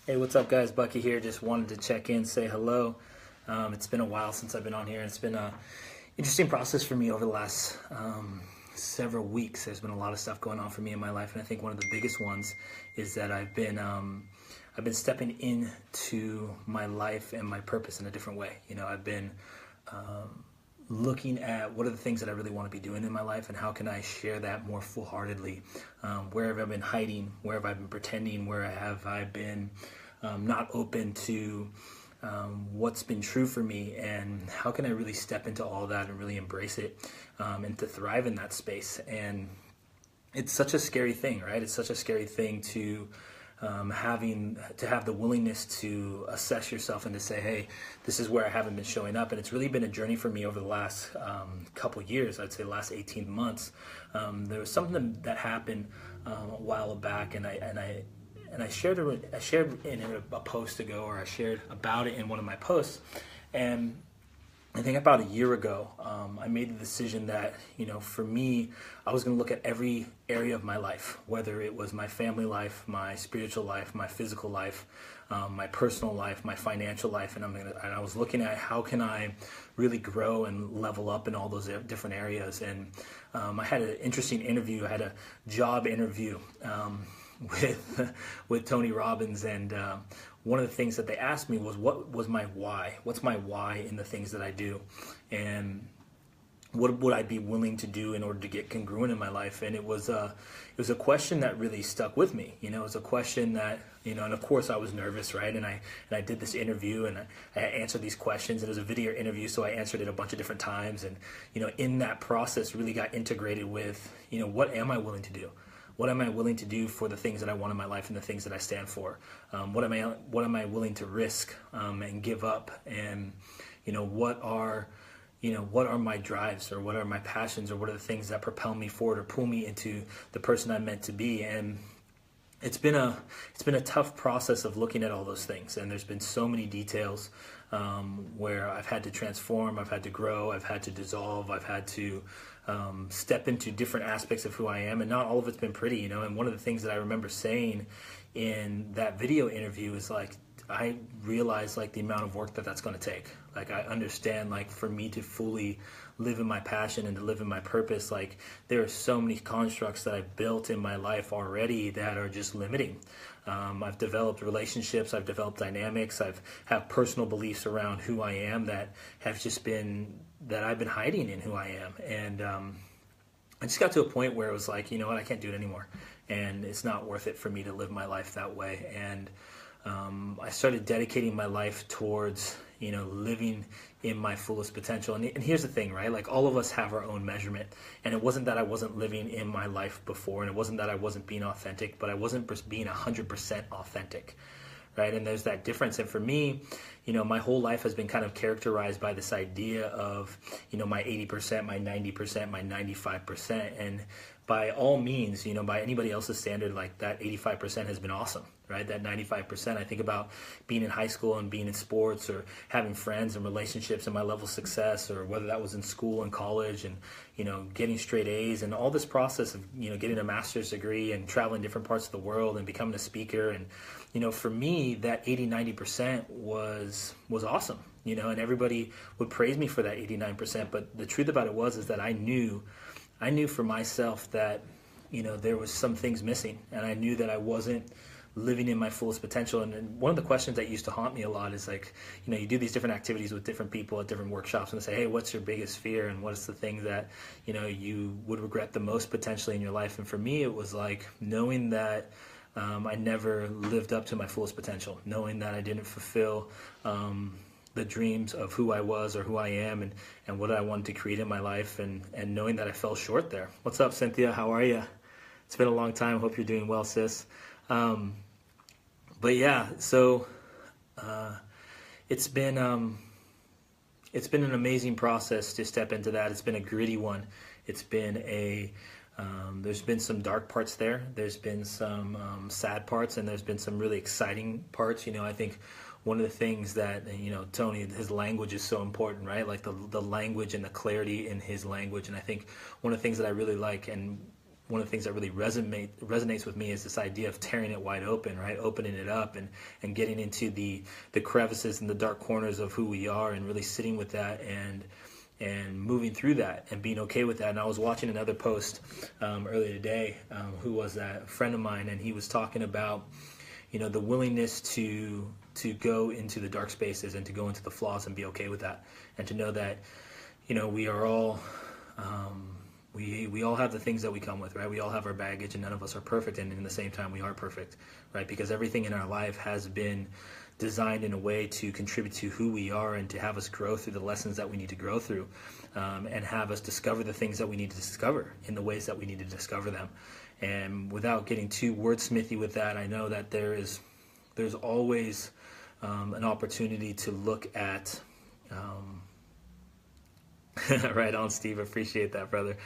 Hey, what's up, guys? Bucky here. Just wanted to check in, say hello. It's been a while since I've been on here. It's been a interesting process for me over the last several weeks. There's been a lot of stuff going on for me in my life, and I think one of the biggest ones is that I've been stepping into my life and my purpose in a different way. I've been looking at what are the things that I really want to be doing in my life and how can I share that more full-heartedly. Where have I been hiding? Where have I been pretending? Where have I been not open to what's been true for me? And how can I really step into all that and really embrace it and to thrive in that space? And it's such a scary thing, right? It's such a scary thing to having to have the willingness to assess yourself and to say, hey, this is where I haven't been showing up. And it's really been a journey for me over the last couple years. I'd say the last 18 months. There was something that happened a while back, and I shared in a post ago, or I shared about it in one of my posts. And I think about a year ago, I made the decision that, for me, I was going to look at every area of my life, whether it was my family life, my spiritual life, my physical life, my personal life, my financial life, and I was looking at how can I really grow and level up in all those different areas. And I had an interesting interview. I had a job interview with Tony Robbins, and one of the things that they asked me was, what was my why? What's my why in the things that I do? And what would I be willing to do in order to get congruent in my life? And it was a question that really stuck with me. It was a question that, and of course I was nervous, right? And I did this interview, and I answered these questions. It was a video interview, so I answered it a bunch of different times. And, in that process really got integrated with, what am I willing to do? What am I willing to do for the things that I want in my life and the things that I stand for? What am I willing to risk and give up? And what are my drives, or what are my passions, or what are the things that propel me forward or pull me into the person I'm meant to be? And it's been a tough process of looking at all those things, and there's been so many details where I've had to transform, I've had to grow, I've had to dissolve, I've had to step into different aspects of who I am, and not all of it's been pretty, And one of the things that I remember saying in that video interview is I realize the amount of work that's going to take. I understand for me to fully live in my passion and to live in my purpose, there are so many constructs that I've built in my life already that are just limiting. I've developed relationships, I've developed dynamics, have personal beliefs around who I am that have just been, that I've been hiding in who I am. And I just got to a point where it was I can't do it anymore. And it's not worth it for me to live my life that way. And I started dedicating my life towards, living in my fullest potential. And here's the thing, right? All of us have our own measurement. And it wasn't that I wasn't living in my life before, and it wasn't that I wasn't being authentic, but I wasn't being 100% authentic, right? And there's that difference. And for me, my whole life has been kind of characterized by this idea of, my 80%, my 90%, my 95%. And by all means, by anybody else's standard, that 85% has been awesome, right? That 95%, I think about being in high school and being in sports, or having friends and relationships and my level of success, or whether that was in school and college, and, getting straight A's, and all this process of, getting a master's degree and traveling different parts of the world and becoming a speaker. And, for me, that 80-90% was awesome, and everybody would praise me for that 89%. But the truth about it is that I knew for myself that, there was some things missing, and I knew that I wasn't living in my fullest potential. And one of the questions that used to haunt me a lot is you do these different activities with different people at different workshops, and they say, hey, what's your biggest fear? And what's the thing that, you would regret the most potentially in your life? And for me, it was knowing that I never lived up to my fullest potential, knowing that I didn't fulfill the dreams of who I was or who I am, and what I wanted to create in my life, and knowing that I fell short there. What's up, Cynthia? How are you? It's been a long time. Hope you're doing well, sis. But yeah, so it's been an amazing process to step into that. It's been a gritty one. It's been there's been some dark parts there. There's been some sad parts, and there's been some really exciting parts. I think one of the things that, Tony, his language is so important, right? The language and the clarity in his language. And I think one of the things that I really like, and one of the things that really resonates with me is this idea of tearing it wide open, right? Opening it up and getting into the crevices and the dark corners of who we are, and really sitting with that and moving through that and being okay with that. And I was watching another post earlier today. Who was that? A friend of mine, and he was talking about, the willingness to go into the dark spaces and to go into the flaws and be okay with that, and to know that, we are all, we all have the things that we come with, right? We all have our baggage, and none of us are perfect, and in the same time we are perfect, right? Because everything in our life has been designed in a way to contribute to who we are and to have us grow through the lessons that we need to grow through, and have us discover the things that we need to discover in the ways that we need to discover them. And without getting too wordsmithy with that, I know that there's always an opportunity to look at right on, Steve. Appreciate that, brother.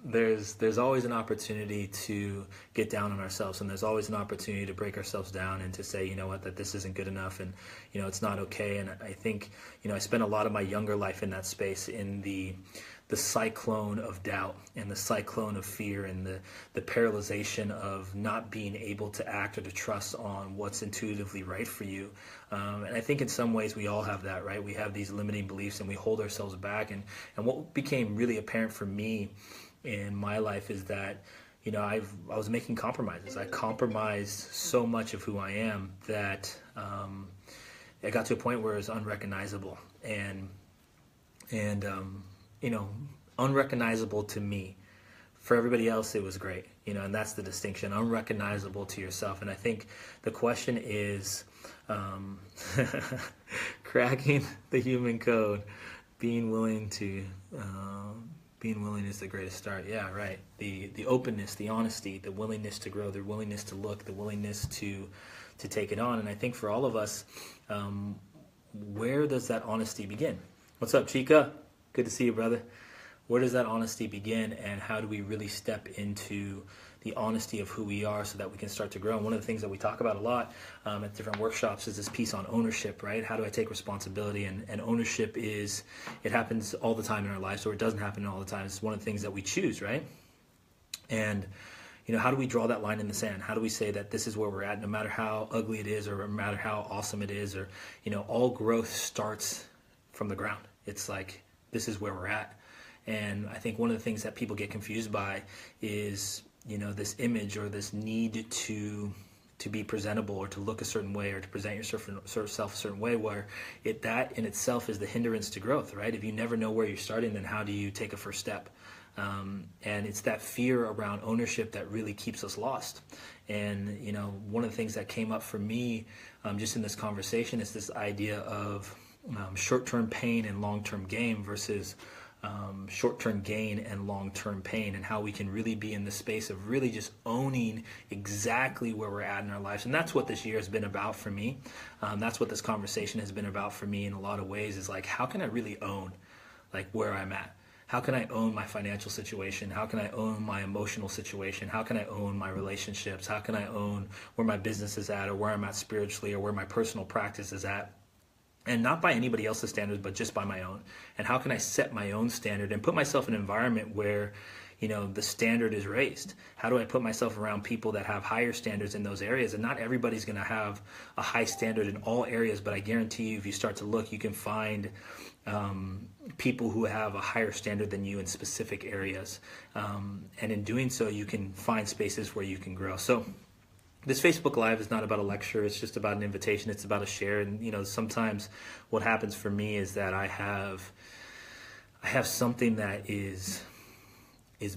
There's always an opportunity to get down on ourselves, and there's always an opportunity to break ourselves down and to say, you know what, that this isn't good enough, and it's not okay. And I think I spent a lot of my younger life in that space, in the cyclone of doubt and the cyclone of fear and the paralyzation of not being able to act or to trust on what's intuitively right for you. And I think in some ways we all have that, right? We have these limiting beliefs and we hold ourselves back. And what became really apparent for me in my life is that, I was making compromises. I compromised so much of who I am that it got to a point where it was unrecognizable. And unrecognizable to me. For everybody else, it was great, and that's the distinction, unrecognizable to yourself. And I think the question is, cracking the human code, being willing is the greatest start. Yeah, right. The openness, the honesty, the willingness to grow, the willingness to look, the willingness to take it on. And I think for all of us, where does that honesty begin? What's up, Chica? Good to see you, brother. Where does that honesty begin, and how do we really step into the honesty of who we are so that we can start to grow? And one of the things that we talk about a lot at different workshops is this piece on ownership, right? How do I take responsibility? And ownership it happens all the time in our lives, or it doesn't happen all the time. It's one of the things that we choose, right? And how do we draw that line in the sand? How do we say that this is where we're at, no matter how ugly it is, or no matter how awesome it is, or all growth starts from the ground. It's like, this is where we're at. And I think one of the things that people get confused by is, this image or this need to be presentable or to look a certain way or to present yourself a certain way, where that in itself is the hindrance to growth, right? If you never know where you're starting, then how do you take a first step? And it's that fear around ownership that really keeps us lost. And, one of the things that came up for me just in this conversation is this idea of short-term pain and long-term gain versus short-term gain and long-term pain, and how we can really be in the space of really just owning exactly where we're at in our lives. And that's what this year has been about for me. That's what this conversation has been about for me in a lot of ways, is like, how can I really own where I'm at? How can I own my financial situation? How can I own my emotional situation? How can I own my relationships? How can I own where my business is at, or where I'm at spiritually, or where my personal practice is at? And not by anybody else's standards, but just by my own. And how can I set my own standard and put myself in an environment where, the standard is raised? How do I put myself around people that have higher standards in those areas? And not everybody's going to have a high standard in all areas, but I guarantee you, if you start to look, you can find people who have a higher standard than you in specific areas. And in doing so, you can find spaces where you can grow. So this Facebook Live is not about a lecture. It's just about an invitation. It's about a share. And, sometimes what happens for me is that I have something that is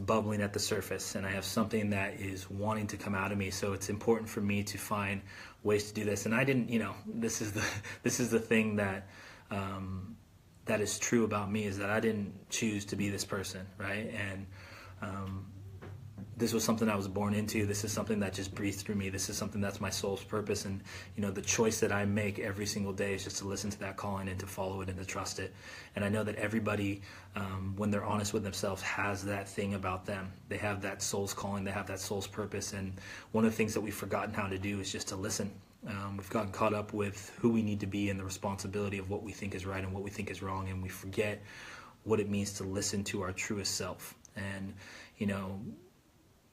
bubbling at the surface, and I have something that is wanting to come out of me. So it's important for me to find ways to do this. And I didn't, this is the thing that that is true about me, is that I didn't choose to be this person, right? And this was something I was born into. This is something that just breathed through me. This is something that's my soul's purpose. And, the choice that I make every single day is just to listen to that calling and to follow it and to trust it. And I know that everybody, when they're honest with themselves, has that thing about them. They have that soul's calling. They have that soul's purpose. And one of the things that we've forgotten how to do is just to listen. We've gotten caught up with who we need to be and the responsibility of what we think is right and what we think is wrong. And we forget what it means to listen to our truest self. And,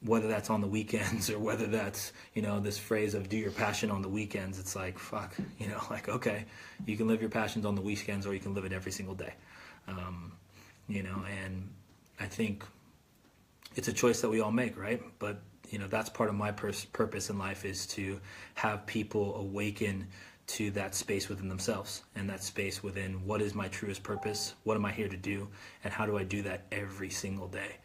whether that's on the weekends or whether that's, this phrase of do your passion on the weekends. It's like, fuck, like, okay, you can live your passions on the weekends or you can live it every single day. And I think it's a choice that we all make, right? But, that's part of my purpose in life, is to have people awaken to that space within themselves, and that space within what is my truest purpose, what am I here to do, and how do I do that every single day.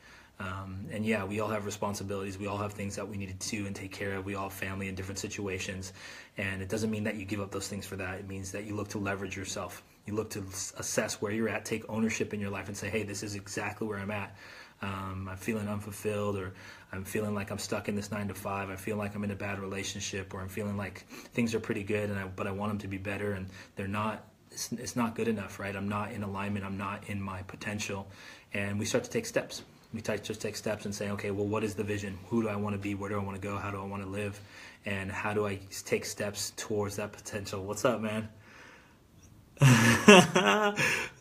And yeah, we all have responsibilities. We all have things that we need to do and take care of. We all have family in different situations. And it doesn't mean that you give up those things for that. It means that you look to leverage yourself. You look to assess where you're at, take ownership in your life and say, hey, this is exactly where I'm at. I'm feeling unfulfilled, or I'm feeling like I'm stuck in this 9 to 5. I feel like I'm in a bad relationship, or I'm feeling like things are pretty good, but I want them to be better, and they're not. It's not good enough, right? I'm not in alignment. I'm not in my potential. And we start to take steps. Just take steps and say, okay, well, what is the vision? Who do I want to be? Where do I want to go? How do I want to live? And how do I take steps towards that potential? What's up, man?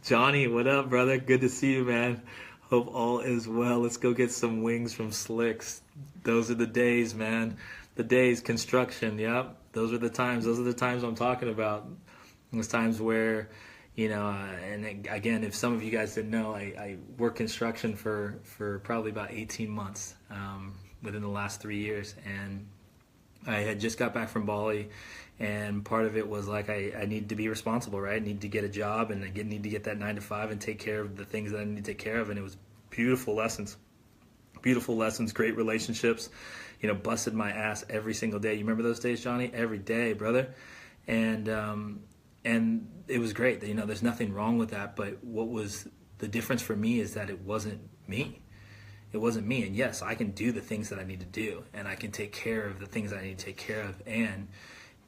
Johnny, what up, brother? Good to see you, man. Hope all is well. Let's go get some wings from Slicks. Those are the days, man. The days, construction, yep. Those are the times. Those are the times I'm talking about. Those times where, and again, if some of you guys didn't know, I worked construction for probably about 18 months within the last 3 years. And I had just got back from Bali, and part of it was like I needed to be responsible, right? I needed to get a job, and I need to get that 9 to 5 and take care of the things that I need to take care of. And it was beautiful lessons, great relationships, busted my ass every single day. You remember those days, Johnny? Every day, brother. And it was great. There's nothing wrong with that. But what was the difference for me is that it wasn't me. It wasn't me. And yes, I can do the things that I need to do, and I can take care of the things I need to take care of. And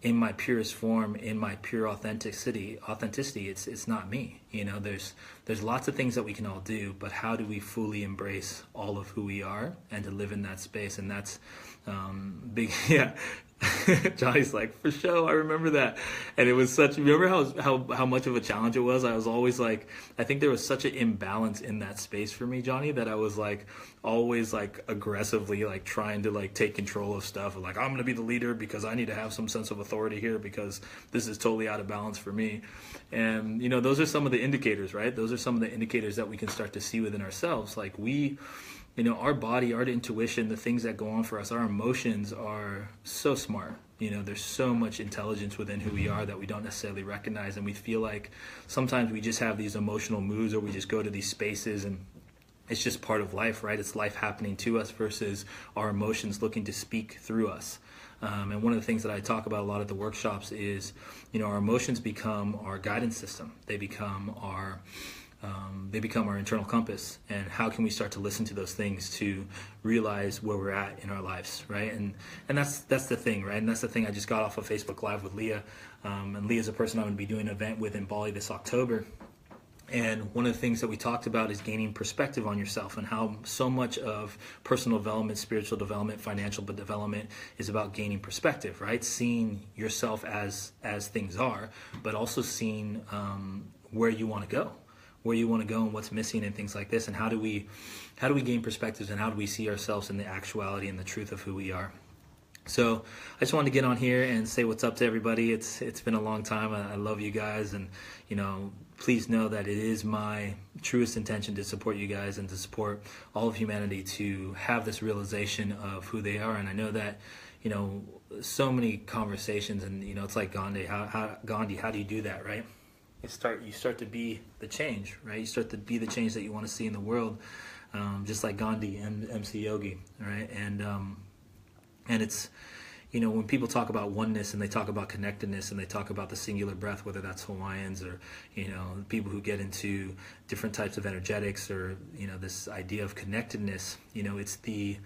in my purest form, in my pure authenticity, it's not me. There's lots of things that we can all do, but how do we fully embrace all of who we are and to live in that space? And that's big. Yeah. Johnny's like, for sure, I remember that. And it was remember how much of a challenge it was? I was always like, I think there was such an imbalance in that space for me, Johnny, that I was like always like aggressively like trying to like take control of stuff, like I'm gonna be the leader because I need to have some sense of authority here because this is totally out of balance for me. And those are some of the indicators, right? Those are some of the indicators that we can start to see within ourselves. Like our body, our intuition, the things that go on for us, our emotions are so smart. There's so much intelligence within who we are that we don't necessarily recognize. And we feel like sometimes we just have these emotional moods, or we just go to these spaces, and it's just part of life, right? It's life happening to us versus our emotions looking to speak through us. And one of the things that I talk about a lot at the workshops is, our emotions become our guidance system. They become our internal compass. And how can we start to listen to those things to realize where we're at in our lives, right? And that's the thing, right? And that's the thing. I just got off of Facebook Live with Leah, and Leah's a person I'm going to be doing an event with in Bali this October. And one of the things that we talked about is gaining perspective on yourself, and how so much of personal development, spiritual development, financial development is about gaining perspective, right? Seeing yourself as things are, but also seeing where you want to go. Where you want to go and what's missing and things like this, and how do we gain perspectives, and how do we see ourselves in the actuality and the truth of who we are. So I just wanted to get on here and say what's up to everybody. It's been a long time. I love you guys, and please know that it is my truest intention to support you guys and to support all of humanity to have this realization of who they are. And I know that so many conversations, and it's like Gandhi. How do you do that, right? You start to be the change, right? You start to be the change that you want to see in the world, just like Gandhi and MC Yogi, right? And it's, when people talk about oneness and they talk about connectedness and they talk about the singular breath, whether that's Hawaiians or, people who get into different types of energetics, or, this idea of connectedness, it's the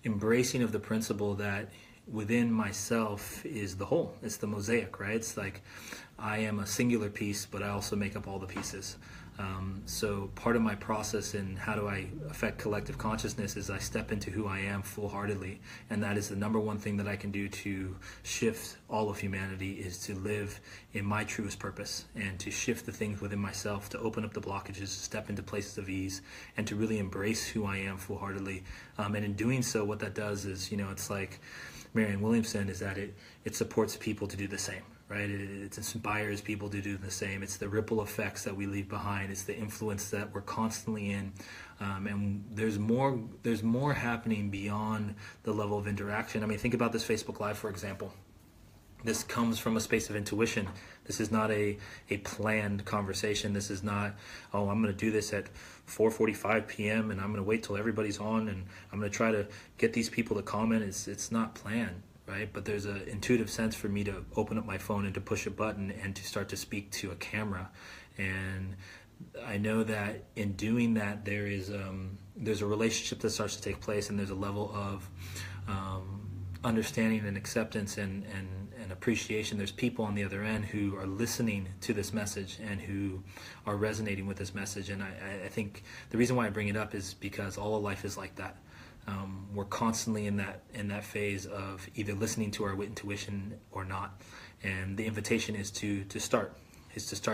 embracing of the principle that within myself is the whole. It's the mosaic, right? It's like I am a singular piece, but I also make up all the pieces. So part of my process in how do I affect collective consciousness is I step into who I am full-heartedly, and that is the number one thing that I can do to shift all of humanity, is to live in my truest purpose and to shift the things within myself, to open up the blockages, step into places of ease, and to really embrace who I am full-heartedly. And in doing so, what that does is, it's like Marianne Williamson, is that it supports people to do the same. Right? It inspires people to do the same. It's the ripple effects that we leave behind. It's the influence that we're constantly in, and there's more happening beyond the level of interaction. I mean, think about this Facebook Live, for example. This comes from a space of intuition. This is not a planned conversation. This is not, oh, I'm going to do this at 4:45 p.m. and I'm going to wait till everybody's on and I'm going to try to get these people to comment. It's not planned. Right? But there's an intuitive sense for me to open up my phone and to push a button and to start to speak to a camera. And I know that in doing that, there's a relationship that starts to take place, and there's a level of understanding and acceptance and appreciation. There's people on the other end who are listening to this message and who are resonating with this message. And I think the reason why I bring it up is because all of life is like that. We're constantly in that phase of either listening to our intuition or not, and the invitation is to start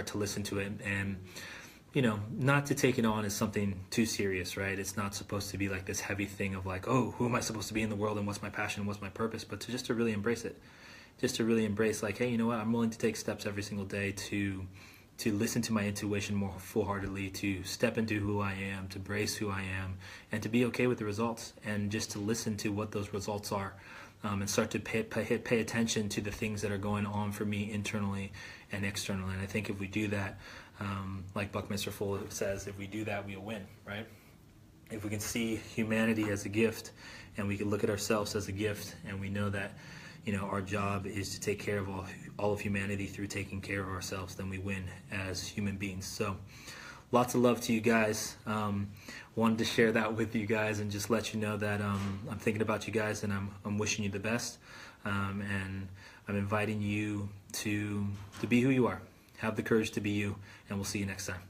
to listen to it, and not to take it on as something too serious, right? It's not supposed to be like this heavy thing of like, oh, who am I supposed to be in the world and what's my passion, what's my purpose, but to really embrace it, just to really embrace like, hey, you know what, I'm willing to take steps every single day to listen to my intuition more full-heartedly, to step into who I am, to embrace who I am, and to be okay with the results, and just to listen to what those results are, and start to pay attention to the things that are going on for me internally and externally. And I think if we do that, like Buckminster Fuller says, if we do that, we'll win, right? If we can see humanity as a gift, and we can look at ourselves as a gift, and we know that our job is to take care of all of humanity through taking care of ourselves, then we win as human beings. So lots of love to you guys. Wanted to share that with you guys and just let you know that I'm thinking about you guys, and I'm wishing you the best. And I'm inviting you to be who you are. Have the courage to be you, and we'll see you next time.